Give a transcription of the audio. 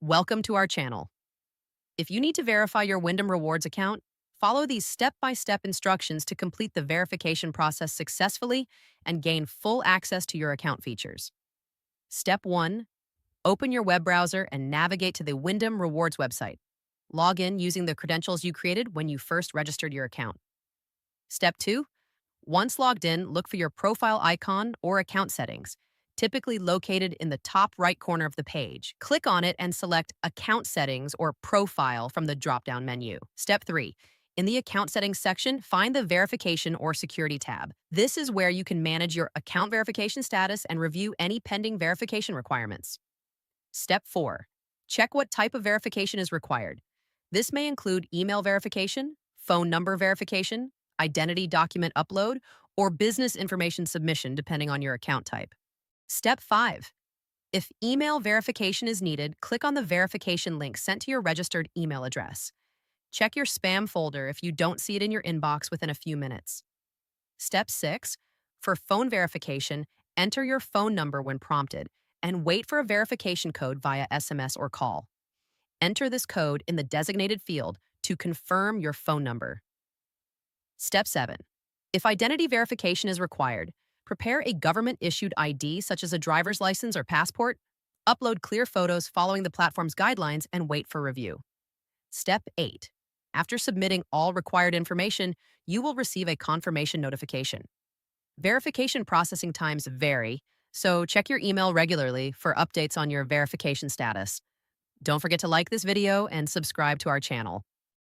Welcome to our channel. If you need to verify your Wyndham Rewards account, follow these step-by-step instructions to complete the verification process successfully and gain full access to your account features. Step 1. Open your web browser and navigate to the Wyndham Rewards website. Log in using the credentials you created when you first registered your account. Step 2. Once logged in, look for your profile icon or account settings, typically located in the top right corner of the page. Click on it and select Account Settings or Profile from the drop-down menu. Step 3. In the Account Settings section, find the Verification or Security tab. This is where you can manage your account verification status and review any pending verification requirements. Step 4. Check what type of verification is required. This may include email verification, phone number verification, identity document upload, or business information submission depending on your account type. Step 5. If email verification is needed, click on the verification link sent to your registered email address. Check your spam folder if you don't see it in your inbox within a few minutes. Step 6. For phone verification, enter your phone number when prompted and wait for a verification code via SMS or call. Enter this code in the designated field to confirm your phone number. Step 7. If identity verification is required, prepare a government-issued ID such as a driver's license or passport, upload clear photos following the platform's guidelines, and wait for review. Step 8. After submitting all required information, you will receive a confirmation notification. Verification processing times vary, so check your email regularly for updates on your verification status. Don't forget to like this video and subscribe to our channel.